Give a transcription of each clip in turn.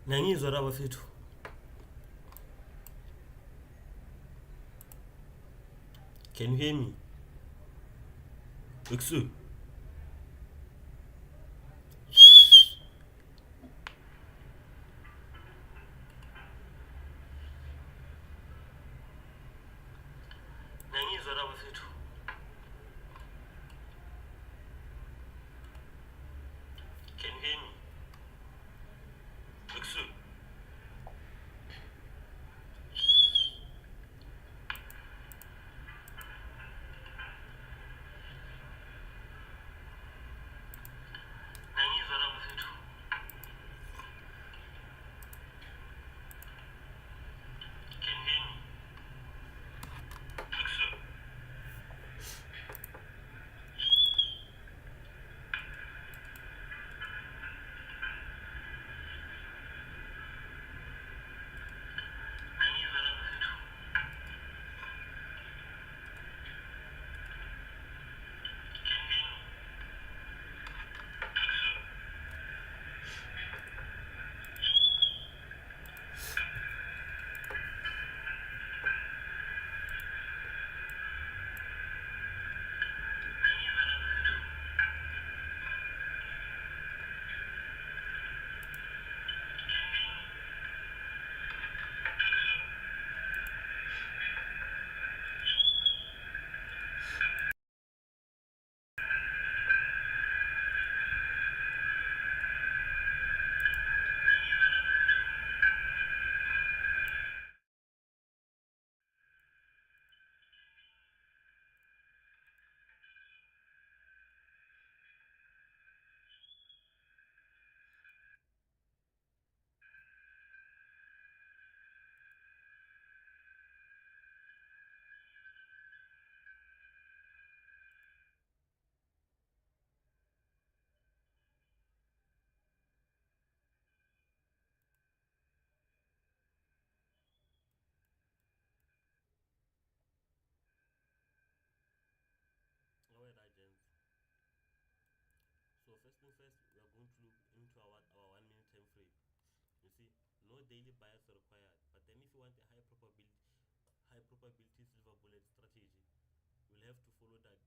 Nangizwa la bafethu. Can you hear me? Eksu. Nangizwa la bafethu. Can you hear me? Eksu. Nangizwa la bafethu. Can you hear me? Eksu. Nangizwa la bafethu. Can you hear me? Alright, agents. So first thing first, we are going to look into our 1 minute time frame. You see, no daily bias required. But then if you want a high probability silver bullet strategy, you'll have to follow that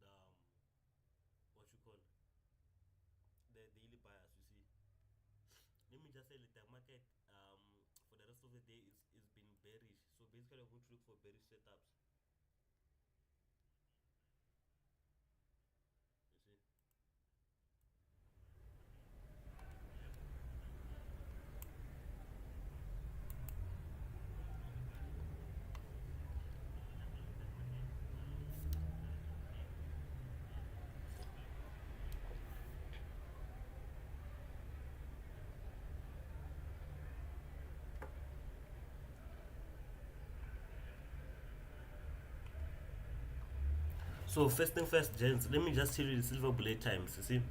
what you call the daily bias. You see, let me just say that the market for the rest of the day is been bearish. So basically, I'm going to look for bearish setups. You see. So first thing first, gents, let me just tell you the silver bullet times. You see.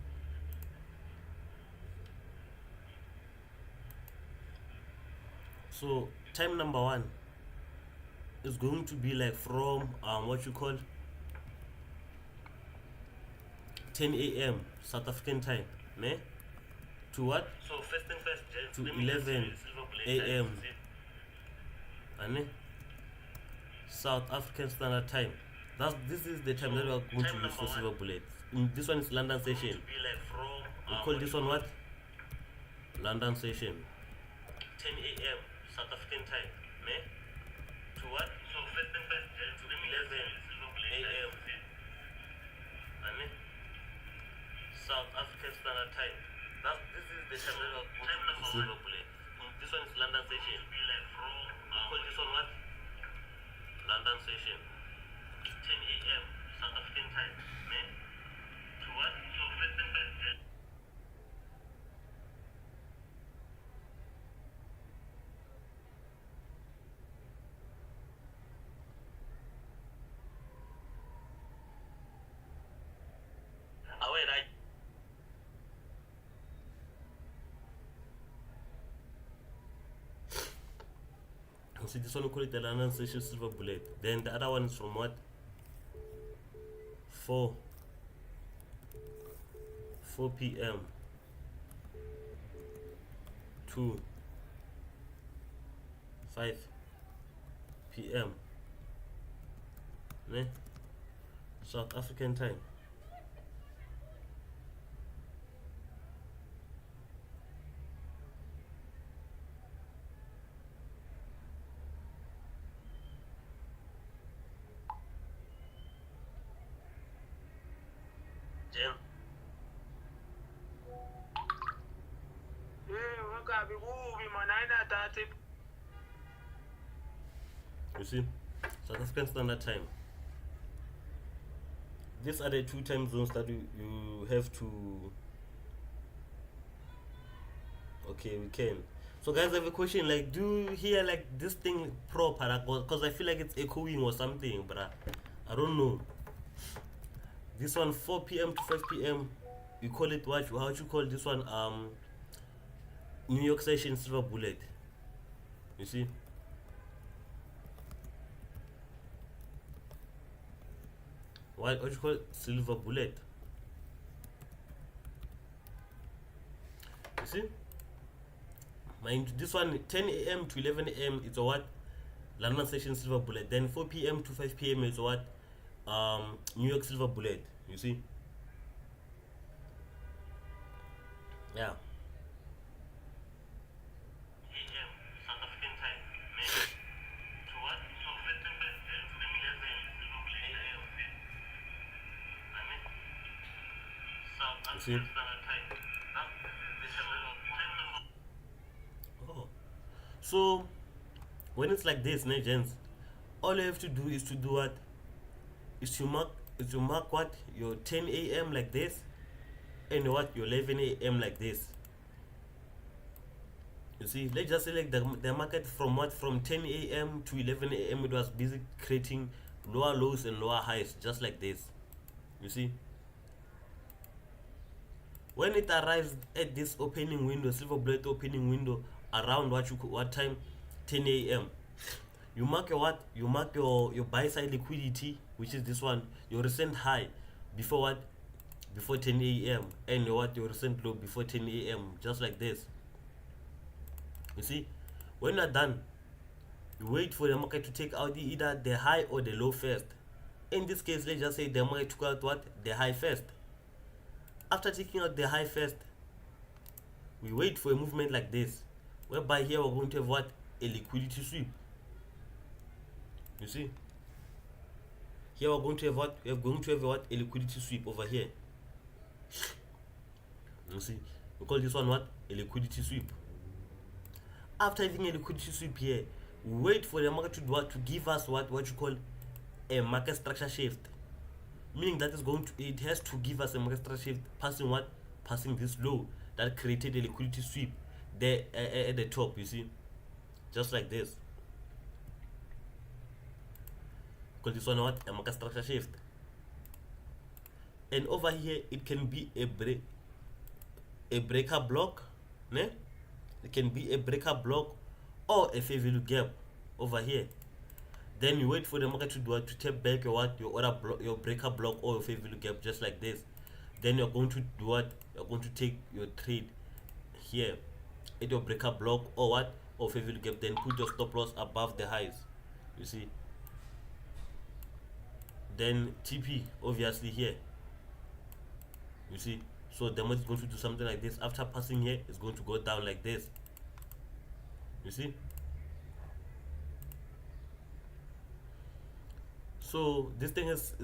So time number 1 is going to be like from what you call 10 a.m. South African time, ne? To what? So first thing first, gents, to 11 a.m. South African Standard Time. This is the time that we are going to use for silver bullets. This one is London session. We call this one what? London session. 10 a.m. South African time. Ne? To what? So first thing first, to 11 a.m. South African Standard Time. This is the time that we are going to use silver bullet. This one is London session. We call this one what? London session. 10 a.m. South African time. Ne? To what? So first thing first. See, this one we call it the London session silver bullet. Then the other one is from what? 4 p.m. to 5 p.m. ne? South African time. Jam. You see, South African Standard Time. These are the two time zones that you have to. Okay, we can. So guys, I have a question. Like, do you hear like this thing proper? Because I feel like it's echoing or something, but I don't know. This one 4 p.m. to 5 p.m. You call it what? How would you call this one? New York session silver bullet. You see? What do you call it? Silver bullet? You see? Mind this one 10 a.m. to 11 a.m. it's a what? London session silver bullet. Then 4 p.m. to 5 p.m. it's a what? New York silver bullet. You see? Yeah. You see? Oh. So when it's like this, gents, all you have to do is to do what? Is to mark what? Your 10 a.m. like this, and what? Your 11 a.m. like this. You see, let's just select the market from what? From 10 a.m. to 11 a.m. it was busy creating lower lows and lower highs, just like this. You see? When it arrives at this opening window, silver bullet opening window, around what time? 10 a.m. You mark your what? You mark your buy side liquidity, which is this one, your recent high before what? Before 10 a.m. and your what? Your recent low before 10 a.m. Just like this. You see? When you're done, you wait for the market to take out either the high or the low first. In this case, let's just say the market took out what? The high first. After taking out the high first, we wait for a movement like this, whereby here we're going to have what? A liquidity sweep. You see? Here we're going to have what? We're going to have what? A liquidity sweep over here. You see? We call this one what? A liquidity sweep. After having a liquidity sweep here, we wait for the market to do what? To give us what you call a market structure shift. Meaning that is going to, it has to give us a market structure shift passing what? Passing this low that created a liquidity sweep there at the top, you see? Just like this. Because this one what? A market structure shift. And over here it can be a breaker block, ne? It can be a breaker block or a fair value gap over here. Then you wait for the market to do what? To tap back your what? Your order block, your breaker block or your fair value gap, just like this. Then you're going to do what? You're going to take your trade here at your breaker block or what? Or fair value gap. Then put your stop loss above the highs. You see? Then TP obviously here. You see? So the market is going to do something like this. After passing here, it's going to go down like this. You see? So this thing is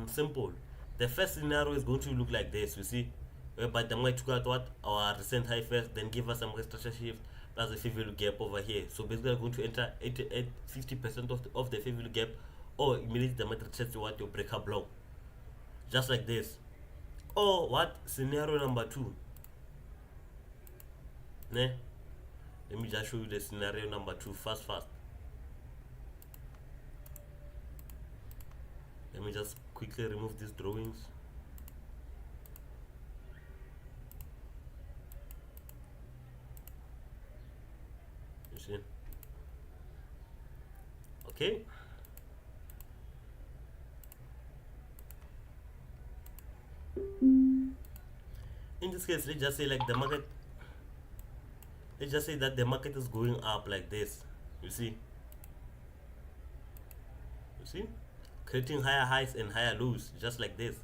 simple. The first scenario is going to look like this, you see, whereby the market took out what? Our recent high first, then give us some structure shift plus a fair value gap over here. So basically we're going to enter at 50% of the fair value gap, or immediately the market sets what? Your breaker block. Just like this. Or what? Scenario number 2. Ne? Let me just show you the scenario number 2 fast. Let me just quickly remove these drawings. You see? Okay. In this case, let's just say like the market, let's just say that the market is going up like this. You see, creating higher highs and higher lows, just like this.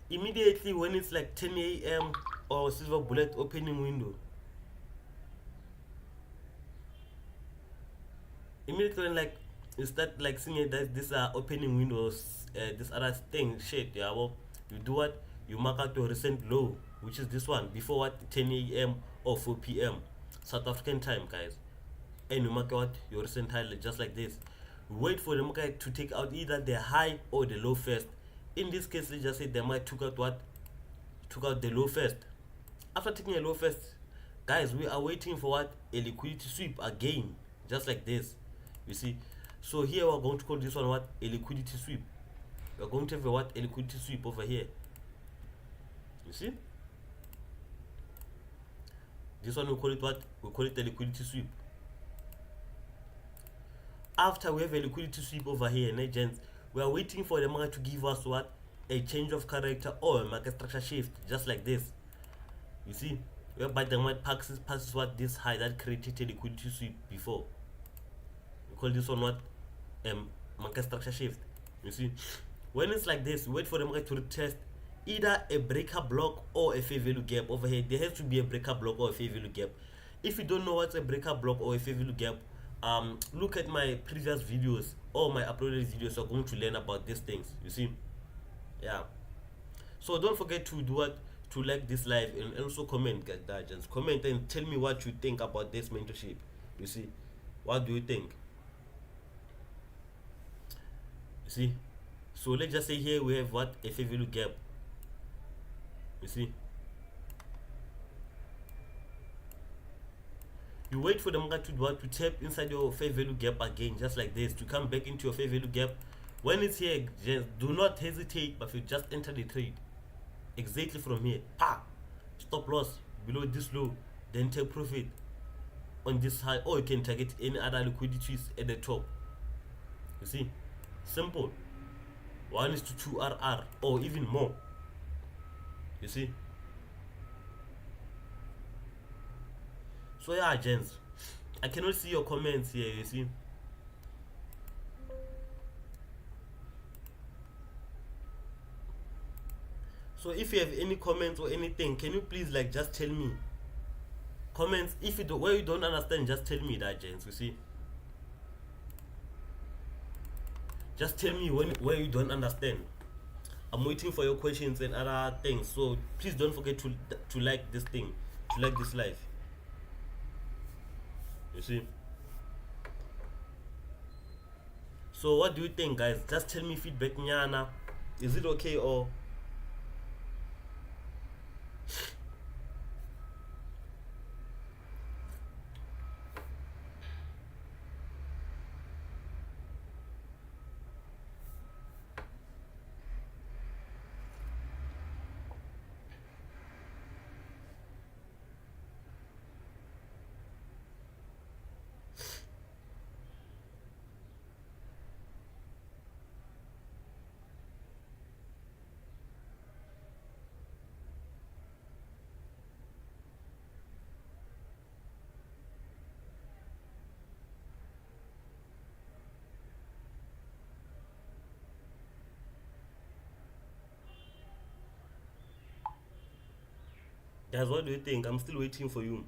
Immediately when it's like 10 a.m. or silver bullet opening window, immediately when like you start like seeing that these are opening windows, this other thing shit, yeah, well, you do what, you mark out your recent low, which is this one, before what, 10 a.m. or 4 p.m. South African time, guys, and you mark out your recent high just like this. Wait for the market to take out either the high or the low first. In this case, let's just say the market took out what, took out the low first. After taking a low first, guys, we are waiting for what, a liquidity sweep again, just like this. You see, so here we're going to call this one what, a liquidity sweep. We're going to have a what, a liquidity sweep over here. You see, this one we call it what, we call it a liquidity sweep. After we have a liquidity sweep over here, gents, we are waiting for the market to give us what, a change of character or a market structure shift, just like this. You see, whereby the market passes what, this high that created a liquidity sweep before. We call this one what, market structure shift. You see, when it's like this, wait for the market to retest either a breaker block or a fair value gap over here. There has to be a breaker block or a fair value gap. If you don't know what's a breaker block or a fair value gap, look at my previous videos or my uploaded videos. You're going to learn about these things. You see, yeah. So don't forget to do what, to like this live and also comment, guys. Just comment and tell me what you think about this mentorship. You see, what do you think? You see, so let's just say here we have what, a fair value gap. You see, you wait for the market to what, to tap inside your fair value gap again, just like this, to come back into your fair value gap. When it's here, just do not hesitate, but you just enter the trade exactly from here. Stop loss below this low, then take profit on this high, or you can target any other liquidities at the top. You see, simple. 1:2 RR or even more. You see, so yeah, gents, I cannot see your comments here. You see, so if you have any comments or anything, can you please like just tell me comments. If you don't, where you don't understand, just tell me that, gents. You see, just tell me where you don't understand. I'm waiting for your questions and other things. So please don't forget to like this thing, to like this live. You see, so what do you think, guys? Just tell me feedback, nyana. Is it okay or guys, what do you think? I'm still waiting for you.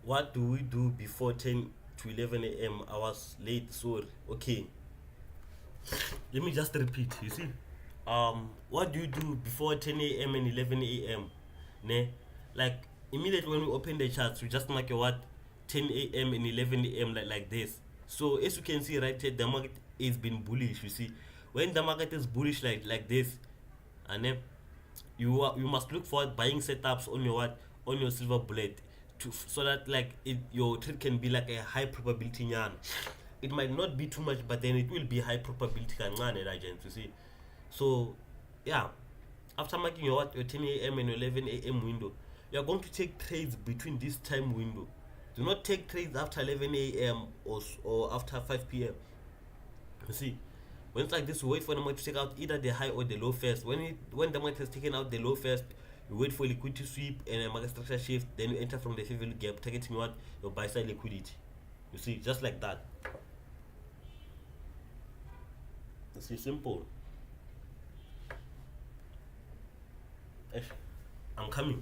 What do we do before 10 to 11 a.m.? I was late, sorry. Okay, let me just repeat. You see, what do you do before 10 a.m. and 11 a.m.? Ne? Like immediately when we open the charts, we just mark a what, 10 a.m. and 11 a.m. like this. So as you can see right here, the market is been bullish. You see, when the market is bullish like this, and then you must look for buying setups on your what, on your silver bullet, so that like your trade can be like a high probability yarn. It might not be too much, but then it will be high probability kancane, agents. You see, So yeah, after marking your 10 a.m. and your 11 a.m. window, you are going to take trades between this time window. Do not take trades after 11 a.m. or after 5 p.m. You see, when it's like this, you wait for the market to take out either the high or the low first. When the market has taken out the low first, you wait for liquidity sweep and a market structure shift. Then you enter from the fair value gap, targeting what your buy side liquidity. You see, just like that. You see, simple. I'm coming.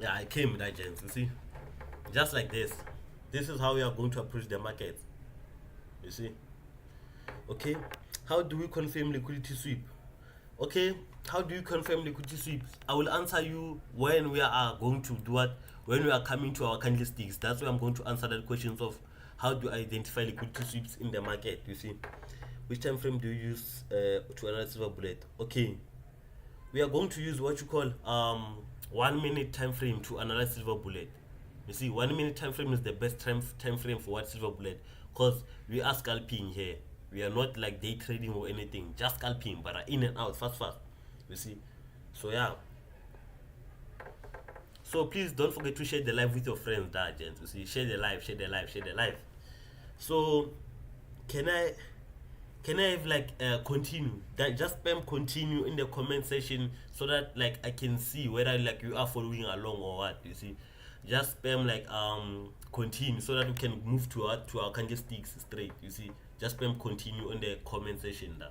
Yeah, I came with that, gents. You see, just like this. This is how we are going to approach the market. You see, okay. How do we confirm liquidity sweep? Okay, how do you confirm liquidity sweeps? I will answer you when we are going to do what, when we are coming to our candlesticks. That's why I'm going to answer that questions of how do I identify liquidity sweeps in the market. You see, which time frame do you use to analyze silver bullet? Okay, we are going to use what you call 1 minute time frame to analyze silver bullet. You see, 1 minute time frame is the best time frame for what silver bullet, because we are scalping here. We are not like day trading or anything, just scalping, but in and out, fast. You see, so yeah. So please don't forget to share the live with your friends, gents. You see, share the live. So can I have like continue? That just spam continue in the comment section so that like I can see whether like you are following along or what. You see, just spam like continue so that we can move to our candlesticks straight. You see, just spam continue in the comment section there.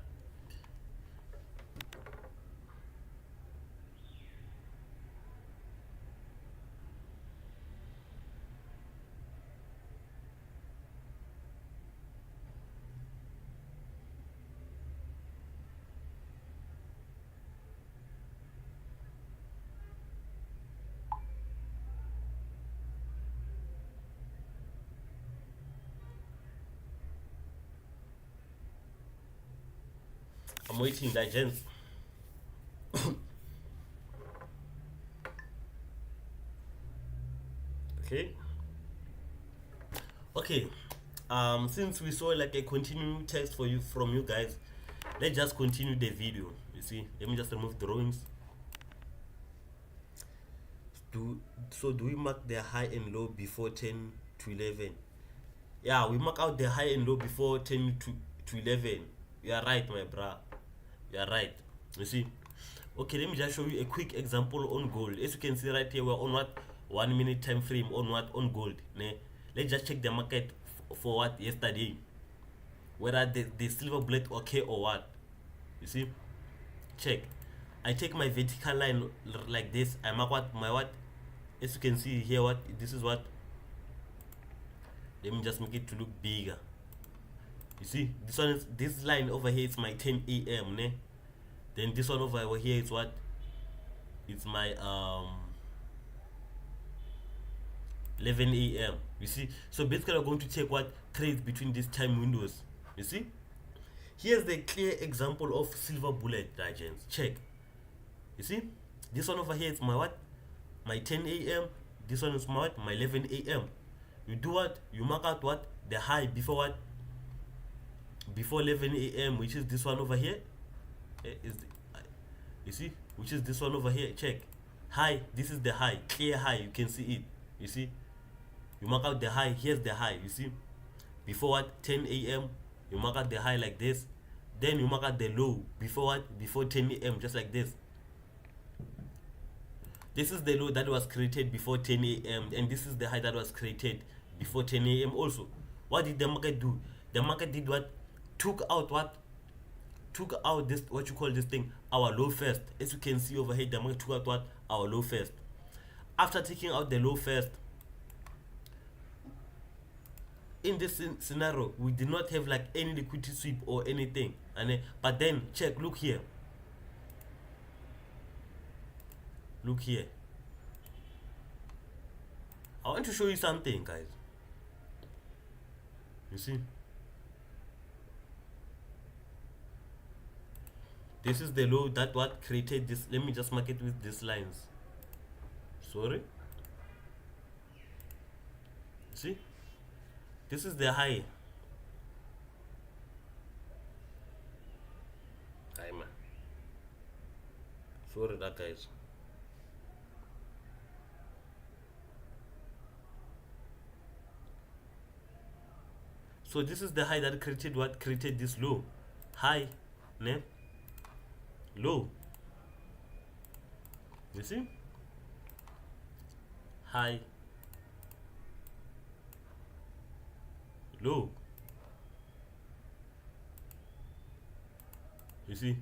I'm waiting, that gents. Okay. Since we saw like a continuing text for you from you guys, let's just continue the video. You see, let me just remove drawings. Do we mark the high and low before 10 to 11? Yeah, we mark out the high and low before 10 to 11. You are right, my bra. You are right. You see, okay, let me just show you a quick example on gold. As you can see right here, we're on what, 1 minute time frame on what, on gold. Let's just check the market for what, yesterday, whether the silver bullet okay or what. You see, check. I take my vertical line like this. I mark what, my what, as you can see here, what this is what. Let me just make it to look bigger. You see, this line over here is my 10 a.m. Then this one over here is what, it's my 11 a.m. You see, so basically I'm going to take what, trades between these time windows. You see, here's the clear example of silver bullet, gents. Check. You see, this one over here is my what, my 10 a.m. This one is my what, my 11 a.m. You do what, you mark out what, the high before what, before 11 a.m., which is this one over here. You see, which is this one over here. Check. High, this is the high, clear high, you can see it. You see, you mark out the high. Here's the high. You see, before what, 10 a.m. you mark out the high like this. Then you mark out the low before what, before 10 a.m. just like this. This is the low that was created before 10 a.m. and this is the high that was created before 10 a.m. also. What did the market do? The market did what? Took out what? Took out this, what you call this thing, our low first. As you can see over here, the market took out what? Our low first. After taking out the low first, in this scenario we did not have like any liquidity sweep or anything, and but then check, look here, look here. I want to show you something, guys. You see, this is the low that what created this. Let me just mark it with these lines. Sorry. See, this is the high. Timer. Sorry that, guys. So this is the high that created what? Created this low. High, ne? Low. You see? High, low. You see?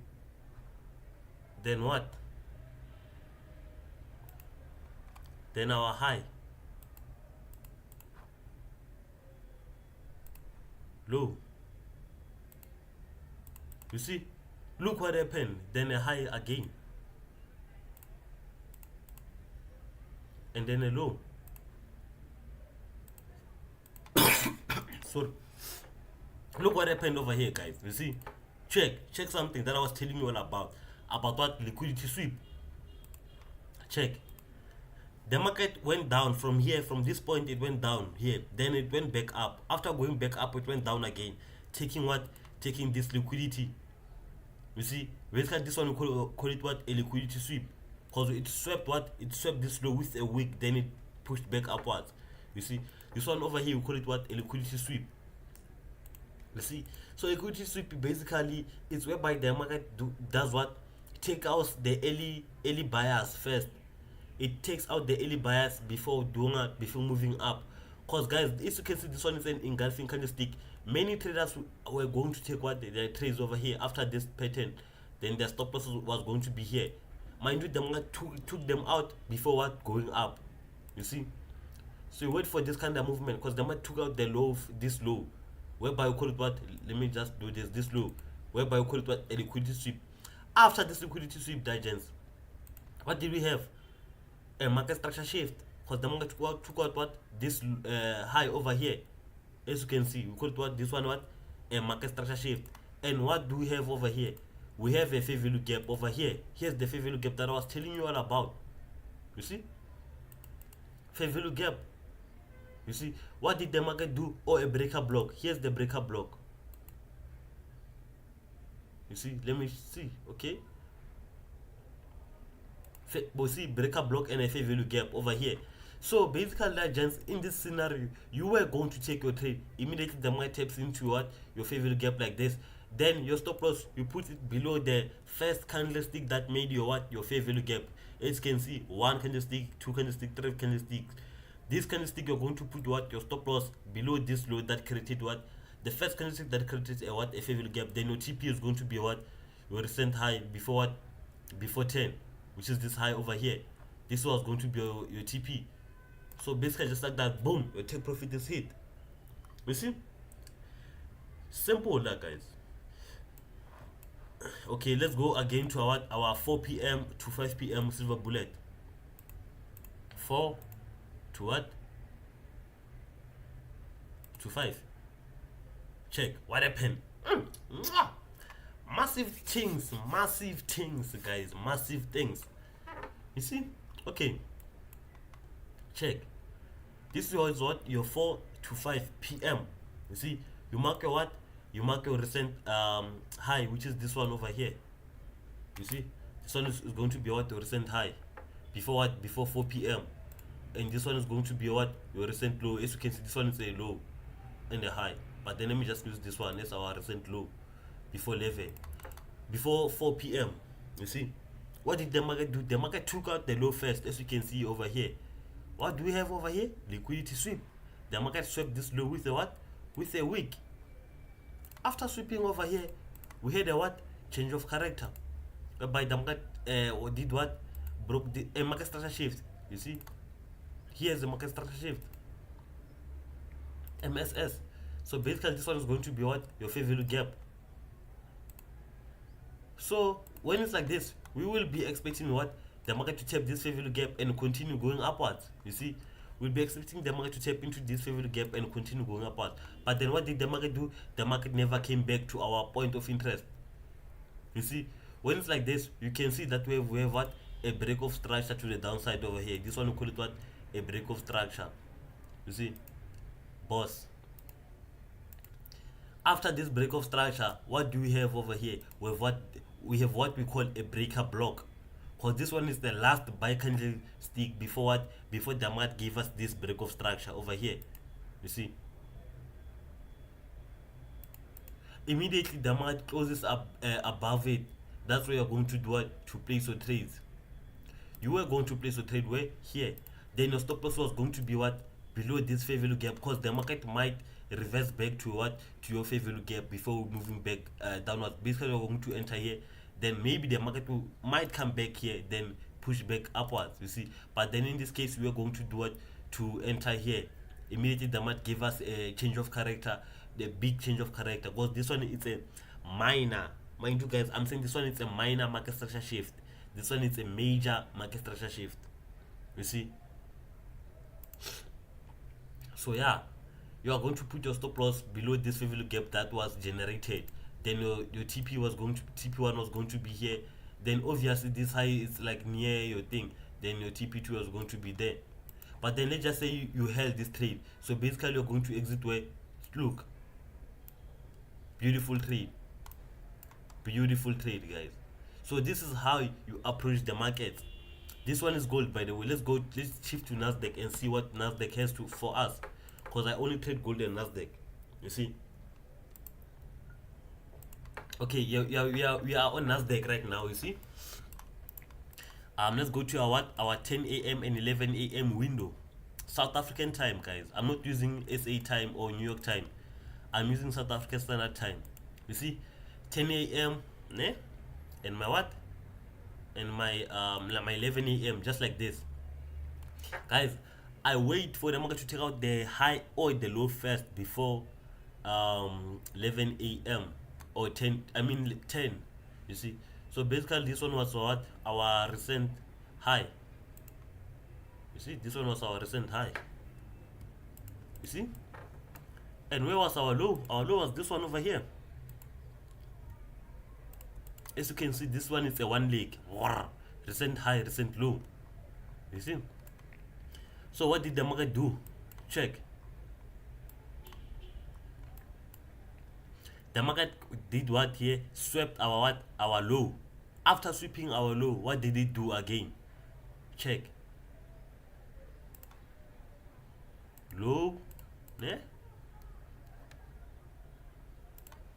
Then what? Then our high, low. You see? Look what happened. Then a high again. And then a low. So look what happened over here, guys. You see? Check something that I was telling you all about what liquidity sweep. Check. The market went down from here, from this point it went down here, then it went back up. After going back up, it went down again, taking this liquidity. You see, basically this one we call it what? A liquidity sweep, because it swept what? It swept this low with a wick, then it pushed back upwards. You see, this one over here we call it what? A liquidity sweep. You see, so liquidity sweep basically is whereby the market does what? Take out the early buyers first. It takes out the early buyers before moving up. Cause guys, as you can see, this one is an engulfing candlestick. Many traders were going to take what their trades over here after this pattern. Then their stop loss was going to be here. Mind you, the market took them out before what? Going up. You see? So you wait for this kind of movement, because the market took out the low, this low, whereby you call it what? Let me just do this low, whereby you call it what? A liquidity sweep. After this liquidity sweep, digents, what did we have? A market structure shift, because the market took out what? This high over here. As you can see, we call it what? This one what? A market structure shift. And what do we have over here? We have a fair value gap over here. Here's the fair value gap that I was telling you all about. You see? Fair value gap. You see? What did the market do? Oh, a breaker block. Here's the breaker block. You see? Let me see. Okay? We see breaker block and a fair value gap over here. So basically, legends, in this scenario, you were going to take your trade immediately. The market taps into what? Your fair value gap like this. Then your stop loss, you put it below the first candlestick that made your what? Your fair value gap. As you can see, 1 candlestick, 2 candlestick, 3 candlesticks. This candlestick, you're going to put what? Your stop loss below this low that created what? The first candlestick that created a what? A fair value gap. Then your TP is going to be what? Your recent high before what? Before 10, which is this high over here. This was going to be your TP. So basically, just like that, boom, your take profit is hit. You see? Simple, that, guys. Okay, let's go again to our 4 p.m. to 5 p.m. silver bullet. 4 to what? To 5. Check what happened. Massive things, guys, massive things. You see? Okay. Check. This was what? Your 4 to 5 p.m. You see? You mark your what? You mark your recent high, which is this one over here. You see? This one is going to be what? Your recent high. Before what? Before 4 p.m. And this one is going to be what? Your recent low. As you can see, this one is a low and a high. But then let me just use this one as our recent low. Before 11. Before 4 p.m. You see? What did the market do? The market took out the low first, as you can see over here. What do we have over here? Liquidity sweep. The market swept this low with a what? With a wick. After sweeping over here, we had a what? Change of character. Whereby the market did what? Broke a market structure shift. You see? Here's the market structure shift. MSS. So basically this one is going to be what? Your fair value gap. So when it's like this, we will be expecting what? The market to tap this fair value gap and continue going upwards. You see, we'll be expecting the market to tap into this fair value gap and continue going upwards. But then what did the market do? The market never came back to our point of interest. You see, when it's like this, you can see that we have what? A break of structure to the downside over here. This one we call it what? A break of structure. You see, boss. After this break of structure, what do we have over here? We have what we call a breaker block. Because this one is the last buy candlestick before what? Before the market gave us this break of structure over here. You see, immediately the market closes up above it. That's where you're going to do what? To place your trades. You were going to place your trade where? Here. Then your stop loss was going to be what? Below this fair value gap, because the market might reverse back to what? To your fair value gap before moving back downwards. Basically you're going to enter here, then maybe the market might come back here, then push back upwards, you see. But then in this case we are going to do what? To enter here. Immediately the market gave us a change of character, the big change of character, because this one is a minor, mind you guys, I'm saying this one is a minor market structure shift. This one is a major market structure shift, you see. So yeah, you are going to put your stop loss below this fair value gap that was generated. Then your TP1 was going to be here. Then obviously this high is like near your thing. Then your TP2 was going to be there. But then let's just say you held this trade. So basically you're going to exit where? Look. Beautiful trade. Beautiful trade, guys. So this is how you approach the market. This one is gold, by the way. Let's shift to NASDAQ and see what NASDAQ has to for us. Because I only trade gold and NASDAQ. You see? Okay, we are on NASDAQ right now, you see? Let's go to our 10 a.m. and 11 a.m. window. South African time, guys. I'm not using SA time or New York time. I'm using South African Standard Time. You see? 10 a.m. ne? And my what? And my 11 a.m. just like this. Guys, I wait for the market to take out the high or the low first before 11 a.m. or 10. I mean 10. You see? So basically this one was what? Our recent high. You see? This one was our recent high. You see? And where was our low? Our low was this one over here. As you can see, this one is a one leg. Recent high, recent low. You see? So what did the market do? Check. The market did what here? Swept our what? Our low. After sweeping our low, what did it do again? Check. Low, ne?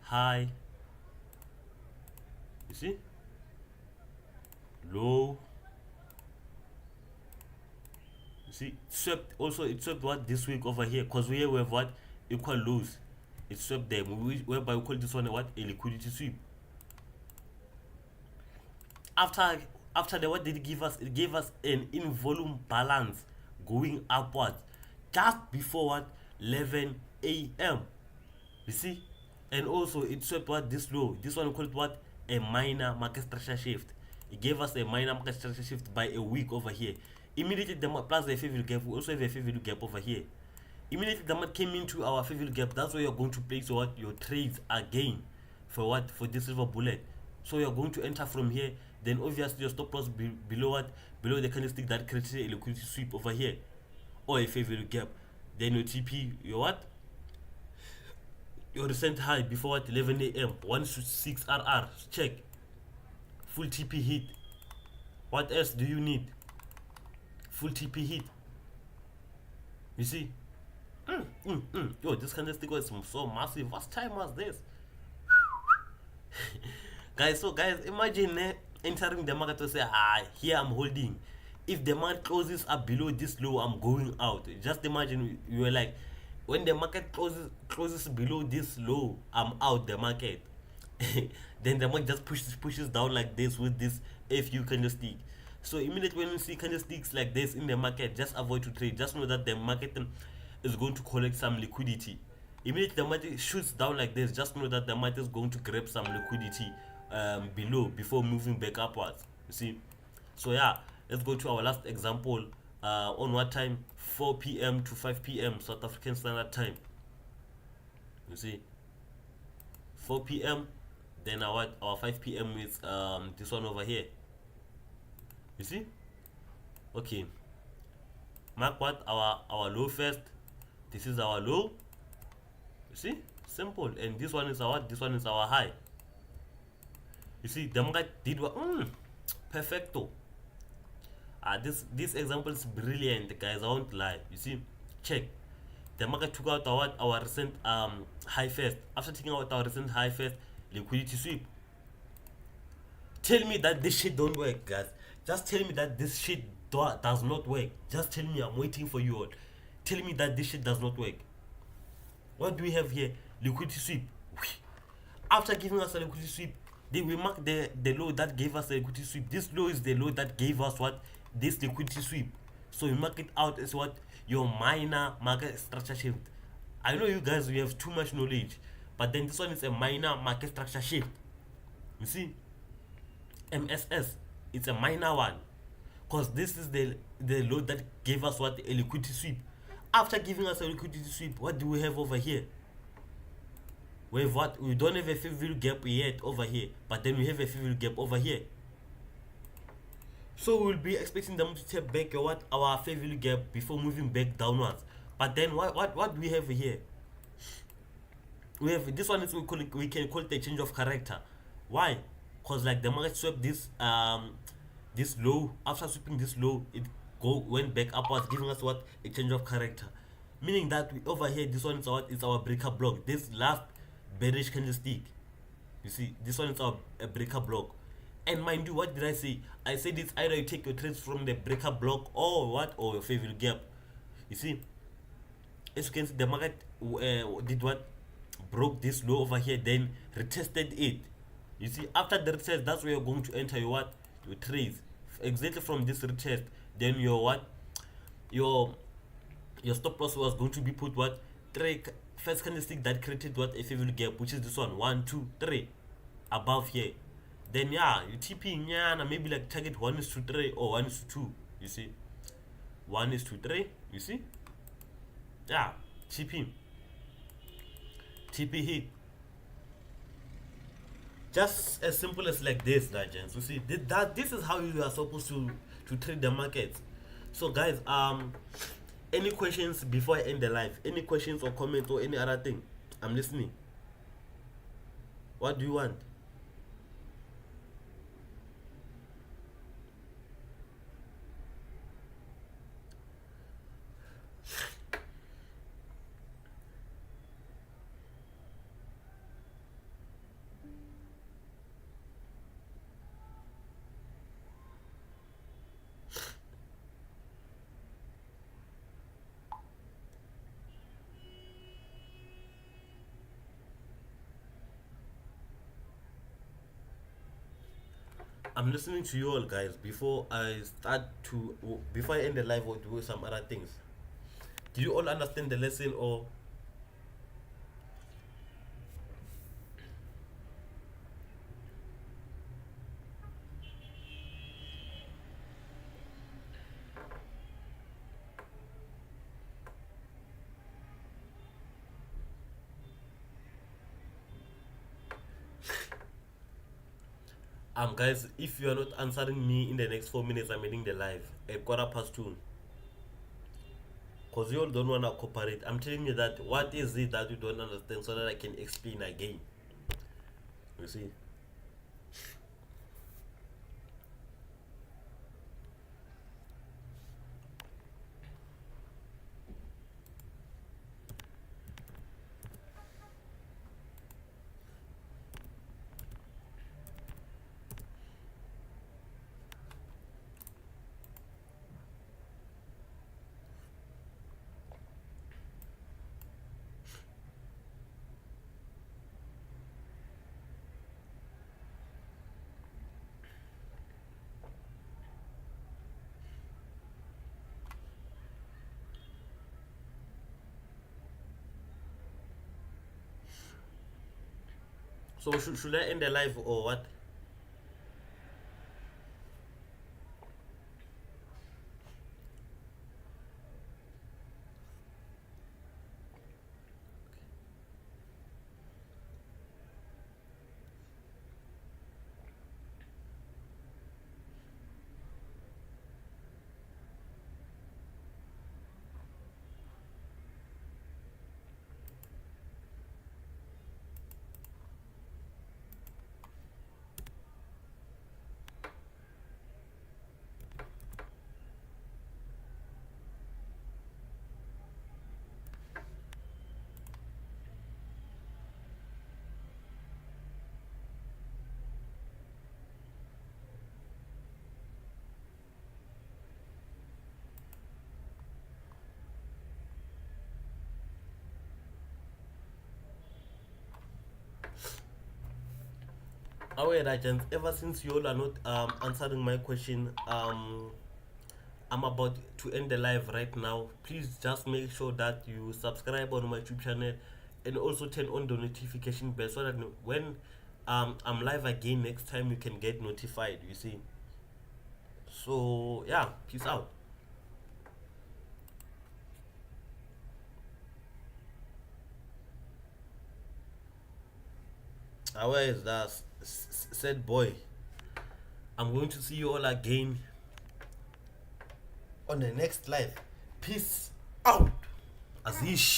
High. You see? Low. You see? Swept also, it swept what this week over here, because we have what? Equal lows. It swept them, whereby we call this one a what? A liquidity sweep. After the what did it give us? It gave us an in volume balance going upwards just before what? 11 a.m. You see? And also it swept what? This low. This one we call it what? A minor market structure shift. It gave us a minor market structure shift by a week over here. Immediately the plus the fair value gap, we also have a fair value gap over here. Immediately the market came into our fair value gap. That's where you're going to place what? Your trades again. For what? For this silver bullet. So you're going to enter from here. Then obviously your stop loss below what? Below the candlestick that created a liquidity sweep over here, or a fair value gap. Then your TP, your what? Your recent high before what? 11 a.m. 116 RR. Check. Full TP hit. What else do you need? Full TP hit. You see? Yo, this candlestick was so massive. What time was this? Guys, imagine entering the market to say, here I'm holding. If the market closes up below this low, I'm going out. Just imagine you were like, when the market closes below this low, I'm out the market. Then the market just pushes down like this with this FU candlestick. So immediately when you see candlesticks like this in the market, just avoid to trade. Just know that the market is going to collect some liquidity. Immediately the market shoots down like this, just know that the market is going to grab some liquidity below before moving back upwards. You see? So yeah, let's go to our last example. On what time? 4 p.m. to 5 p.m. South African Standard Time. You see? 4 p.m. Then our 5 p.m. is this one over here. You see? Okay. Mark what? Our low first. This is our low. You see? Simple. And this one is our this one is our high. You see, the market did what? Perfecto. This example is brilliant, guys. I won't lie. You see, check. The market took out our recent high first. After taking out our recent high first, liquidity sweep. Tell me that this shit don't work, guys. Just tell me that this shit does not work. Just tell me. I'm waiting for you all. Tell me that this shit does not work. What do we have here? Liquidity sweep. After giving us a liquidity sweep, we mark the low that gave us the liquidity sweep. This low is the low that gave us what? This liquidity sweep. So we mark it out as what? Your minor market structure shift. I know you guys, you have too much knowledge, but then this one is a minor market structure shift. You see, MSS, it's a minor one, because this is the load that gave us what? A liquidity sweep. After giving us a liquidity sweep, what do we have over here? We have what? We don't have a fair value gap yet over here, but then we have a fair value gap over here. So we'll be expecting them to tap back what? Our fair value gap before moving back downwards. But then what do we have here? We have this one is we can call it a change of character. Why? Because like the market swept this this low. After sweeping this low, it went back upwards, giving us what? A change of character. Meaning that over here, this one is our breaker block. This last bearish candlestick. You see, this one is our breaker block. And mind you, what did I say? I said it's either you take your trades from the breaker block or what? Or your fair value gap. You see, as you can see, the market did what? Broke this low over here, then retested it. You see, after the retest, that's where you're going to enter your what? Your trades. Exactly from this retest, then your what? Your stop loss was going to be put what? First candlestick that created what? A fair value gap, which is this one. 1, 2, 3 above here. Then yeah, you TP maybe like target 1:3 or 1:2. You see, 1:3. You see, yeah, TP hit. Just as simple as like this, legends. You see, this is how you are supposed to trade the market. So guys, any questions before I end the live? Any questions or comments or any other thing? I'm listening. What do you want? I'm listening to you all, guys. Before I end the live or do some other things. Do you all understand the lesson or? Guys, if you are not answering me in the next 4 minutes, I'm ending the live at 2:15. Because you all don't want to cooperate. I'm telling you that what is it that you don't understand so that I can explain again. You see? So should I end the live or what? Alright, agents. Ever since you all are not answering my question, I'm about to end the live right now. Please just make sure that you subscribe on my YouTube channel and also turn on the notification bell so that when I'm live again next time you can get notified. You see. So yeah, peace out. Where is that said boy? I'm going to see you all again on the next live. Peace out. As he shit.